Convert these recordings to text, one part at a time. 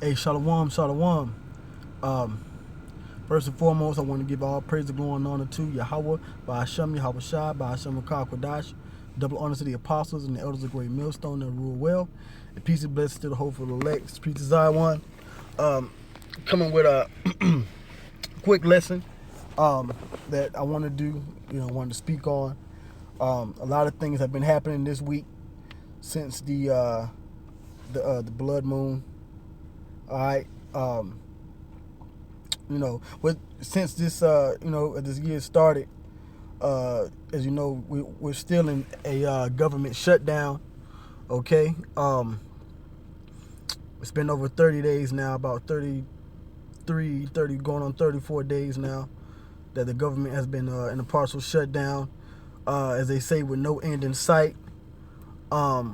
Hey, shalom, shalom. Um, First and foremost, I want to give all praise and glory and honor to Yahweh, by Hashem, Yahweh Shai, by Hashem, Rakah, Kodash. Double honor to the apostles and the elders of Great Millstone that rule well. And peace and blessings to the hopeful elect. Peace to Zion. Coming with a quick lesson that I want to do, wanted to speak on. A lot of things have been happening this week since the blood moon. All right. Since this this year started, as you know, we're still in a government shutdown. Okay. It's been over 30 days now, about 30 going on 34 days now that the government has been in a partial shutdown, as they say, with no end in sight. Like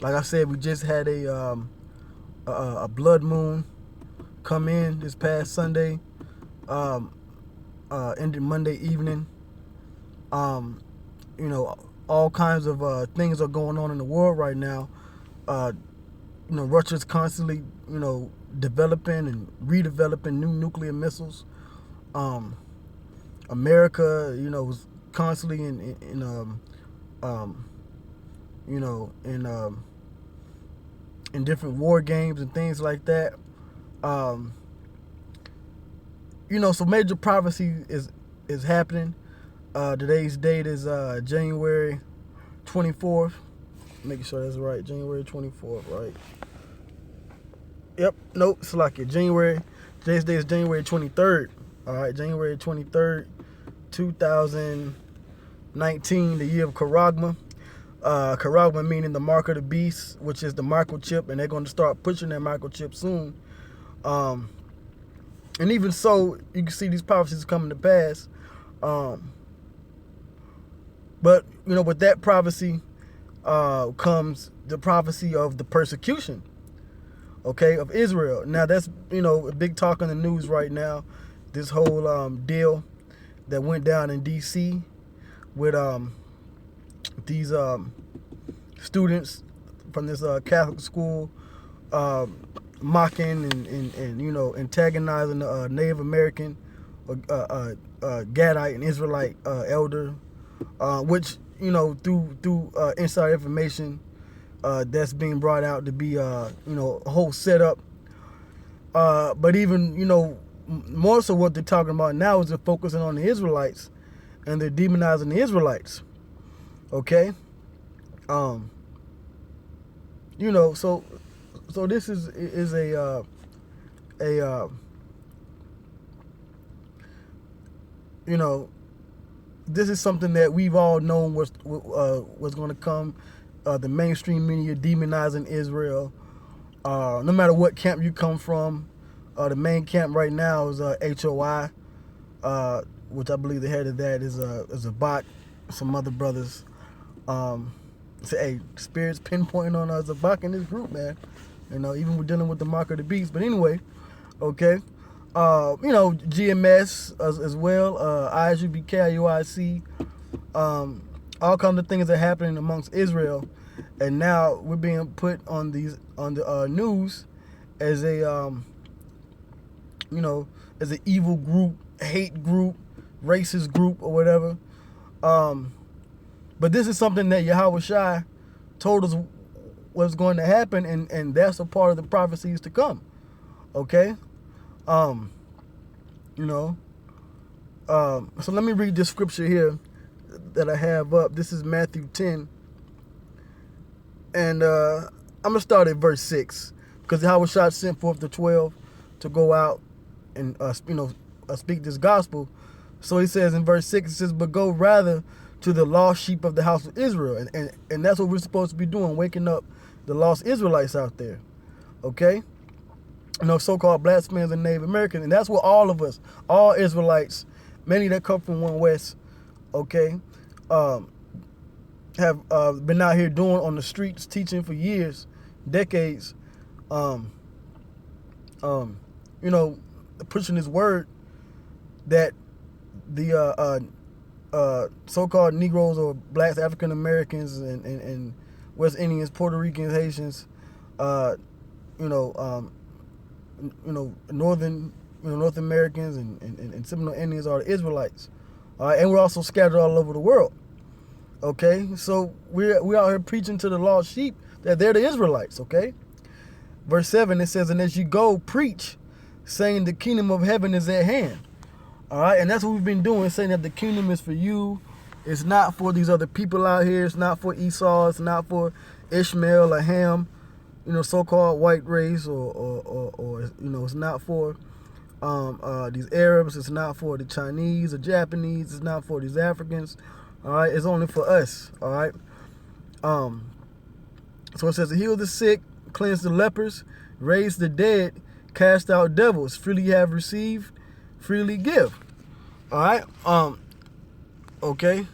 I said, we just had a blood moon come in this past Sunday, ended Monday evening. All kinds of things are going on in the world right now. Russia's constantly, developing and redeveloping new nuclear missiles. America, was constantly in different war games and things like that. So major prophecy is happening. Today's date is January 24th. Making sure that's right. January 24th, right? Yep. Nope. It's like it. Today's date is January 23rd. All right. January 23rd, 2019, the year of Karagma. Karagma meaning the mark of the beast, which is the microchip, and they're going to start pushing that microchip soon. And even so, you can see these prophecies coming to pass. But with that prophecy comes the prophecy of the persecution, okay, of Israel. Now that's a big talk in the news right now. This whole deal that went down in D.C. with these students from this Catholic school mocking and antagonizing the Native American Gadite and Israelite elder, which through inside information that's being brought out to be a whole setup. But even more so, what they're talking about now is they're focusing on the Israelites and they're demonizing the Israelites. Okay. So this is a this is something that we've all known was going to come. The mainstream media demonizing Israel. No matter what camp you come from, the main camp right now is HOI, which I believe the head of that is a bot. Some other brothers say, hey, spirits pinpointing on us a bot in this group, man. Even we're dealing with the mark of the beast. But anyway, okay. GMS as well, ISUBK, IUIC, all kinds of things are happening amongst Israel, and now we're being put on the news as a as an evil group, hate group, racist group, or whatever. But this is something that Yahweh Shai told us was going to happen, and that's a part of the prophecies to come. Okay. So let me read this scripture here that I have up. This is Matthew 10. And I'm going to start at verse 6. Because Yahweh Shai sent forth the 12 to go out and, speak this gospel. So he says in verse 6, it says, but go rather to the lost sheep of the house of Israel. And that's what we're supposed to be doing, waking up the lost Israelites out there. Okay? So-called blasphemers and Native Americans. And that's what all of us, all Israelites, many that come from one West, okay, have been out here doing on the streets, teaching for years, decades, pushing this word that the so-called Negroes or blacks, African Americans, and West Indians, Puerto Ricans, Haitians, North Americans and Seminole Indians are the Israelites. All right, and we're also scattered all over the world. Okay, so we're out here preaching to the lost sheep that they're the Israelites. Okay, verse 7, it says, and as you go, preach, saying the kingdom of heaven is at hand. All right, and that's what we've been doing, saying that the kingdom is for you. It's not for these other people out here. It's not for Esau. It's not for Ishmael or Ham, so-called white race, or it's not for these Arabs. It's not for the Chinese or Japanese. It's not for these Africans. All right, it's only for us. All right. So it says, heal the sick, cleanse the lepers, raise the dead, cast out devils. Freely have received, freely give. All right. Okay.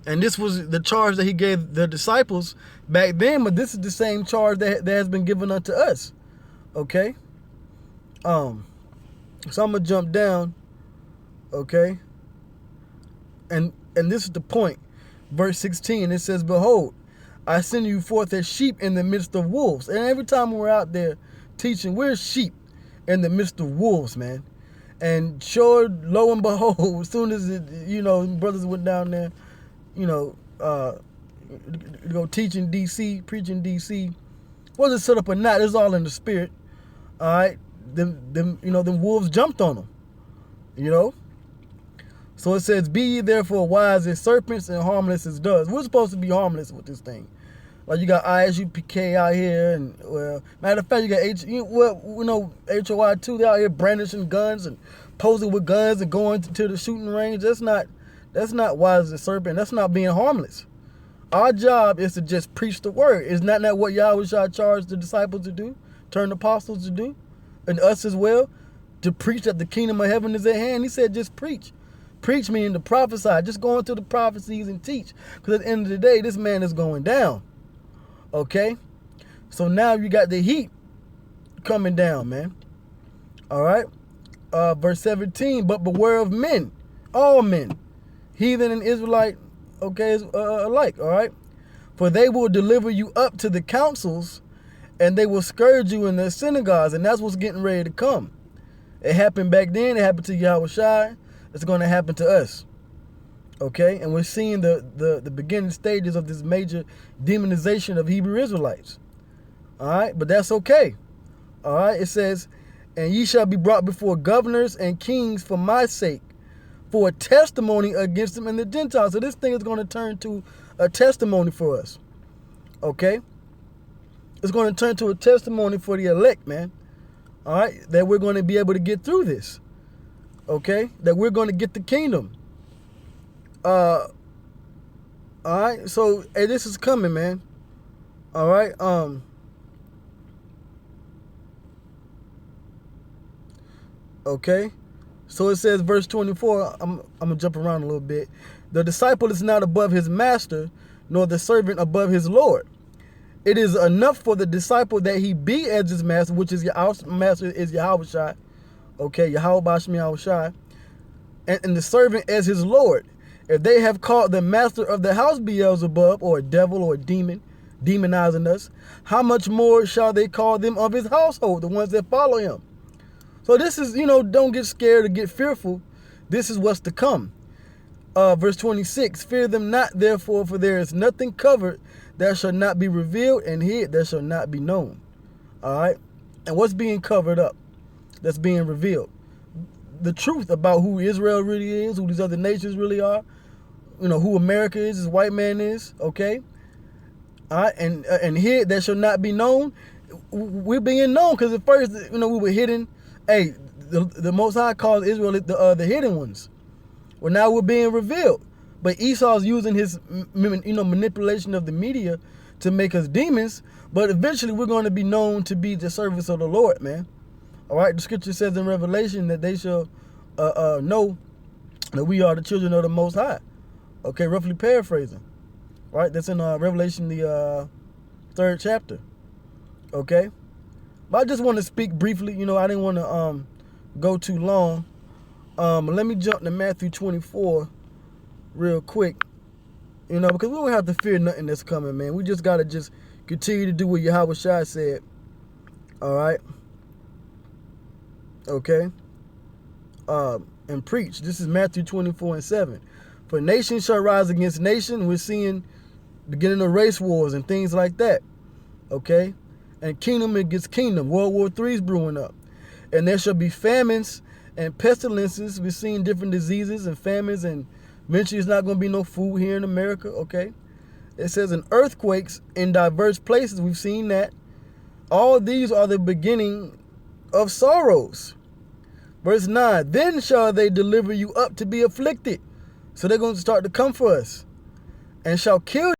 And this was the charge that he gave the disciples back then, but this is the same charge that has been given unto us. Okay. So I'm gonna jump down. Okay. And this is the point. Verse 16, it says, behold, I send you forth as sheep in the midst of wolves. And every time we're out there teaching, we're sheep in the midst of wolves, man. And sure, lo and behold, as soon as brothers went down there, go teaching DC, preaching DC, whether it's set up or not, it's all in the spirit. All right, them wolves jumped on them. So it says, be ye therefore wise as serpents and harmless as doves. We're supposed to be harmless with this thing. Like you got ISUPK out here, and matter of fact, you got HOI too. They're out here brandishing guns and posing with guns and going to the shooting range. That's not wise as a serpent. That's not being harmless. Our job is to just preach the word. Is not that what Yahweh charged the disciples to do, turned apostles to do, and us as well, to preach that the kingdom of heaven is at hand? He said, just preach. Preach meaning to prophesy. Just go into the prophecies and teach. Because at the end of the day, this man is going down. Okay? So now you got the heat coming down, man. All right? Verse 17, but beware of men, all men, heathen and Israelite, okay, alike, all right? For they will deliver you up to the councils, and they will scourge you in their synagogues, and that's what's getting ready to come. It happened back then. It happened to Yahweh Shai. It's going to happen to us. Okay? And we're seeing the beginning stages of this major demonization of Hebrew Israelites. All right? But that's okay. All right? It says, and ye shall be brought before governors and kings for my sake, for a testimony against them and the Gentiles. So this thing is going to turn to a testimony for us. Okay? It's going to turn to a testimony for the elect, man. All right? That we're going to be able to get through this. Okay? That we're going to get the kingdom. All right? So, hey, this is coming, man. All right? Okay? So it says, verse 24, I'm going to jump around a little bit. The disciple is not above his master, nor the servant above his Lord. It is enough for the disciple that he be as his master, which is our master is Yahweh Shai. Okay, Yahweh Bashmi Yahweh Shai. And the servant as his Lord. If they have called the master of the house Beelzebub, or a devil or a demon, demonizing us, how much more shall they call them of his household, the ones that follow him? So this is, don't get scared or get fearful. This is what's to come. Verse 26, fear them not, therefore, for there is nothing covered that shall not be revealed, and hid that shall not be known. All right? And what's being covered up? That's being revealed. The truth about who Israel really is, who these other nations really are, who America is, this white man is, okay? All right? And hid that shall not be known. We're being known because at first, we were hidden. Hey, the Most High calls Israel the hidden ones. Well, now we're being revealed. But Esau's using his, manipulation of the media to make us demons. But eventually we're going to be known to be the servants of the Lord, man. All right, the scripture says in Revelation that they shall know that we are the children of the Most High. Okay, roughly paraphrasing. All right, that's in Revelation, the 3rd chapter. Okay. But I just want to speak briefly. I didn't want to go too long. Let me jump to Matthew 24 real quick. Because we don't have to fear nothing that's coming, man. We just got to just continue to do what Yahweh Shai said. All right. Okay. And preach. This is Matthew 24:7. For nation shall rise against nation. We're seeing beginning of race wars and things like that. Okay. And kingdom against kingdom. World War III is brewing up. And there shall be famines and pestilences. We're seeing different diseases and famines, and eventually it's not going to be no food here in America. Okay. It says, in earthquakes in diverse places. We've seen that. All these are the beginning of sorrows. Verse 9, then shall they deliver you up to be afflicted. So they're going to start to come for us. And shall kill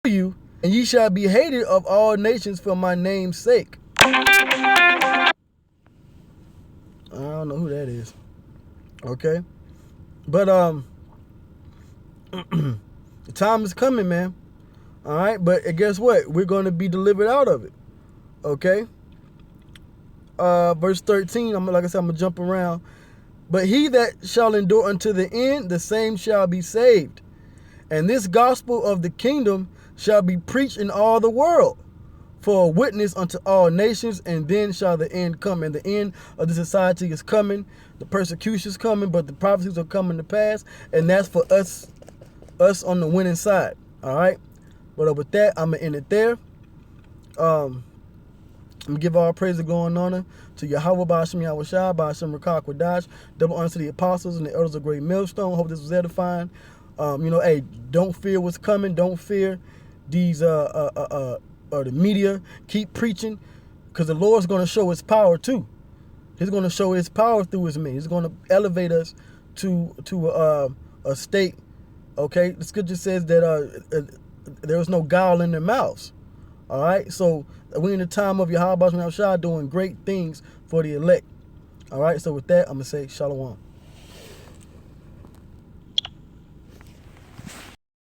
you, and ye shall be hated of all nations for my name's sake. I don't know who that is. Okay. But the time is coming, man. All right. But guess what? We're going to be delivered out of it. Okay. Verse 13, like I said, I'm going to jump around. But he that shall endure unto the end, the same shall be saved. And this gospel of the kingdom shall be preached in all the world for a witness unto all nations, and then shall the end come. And the end of the society is coming. The persecution is coming, but the prophecies are coming to pass. And that's for us on the winning side. All right. But with that, I'm going to end it there. I'm going to give all praise and glory and honor to Yahweh, Ba'ashem Yahushua, Ba'ashem Rakah Kwadash, double honor to the apostles and the elders of Great Millstone. Hope this was edifying. Hey, don't fear what's coming. Don't fear these the media. Keep preaching, because the Lord's going to show his power too. He's going to show his power through his men. He's going to elevate us to a state. Okay, the scripture says that there was no guile in their mouths. All right, so we're in the time of Yahweh Ba'ashem Yahushua doing great things for the elect. All right, so with that, I'm going to say shalom.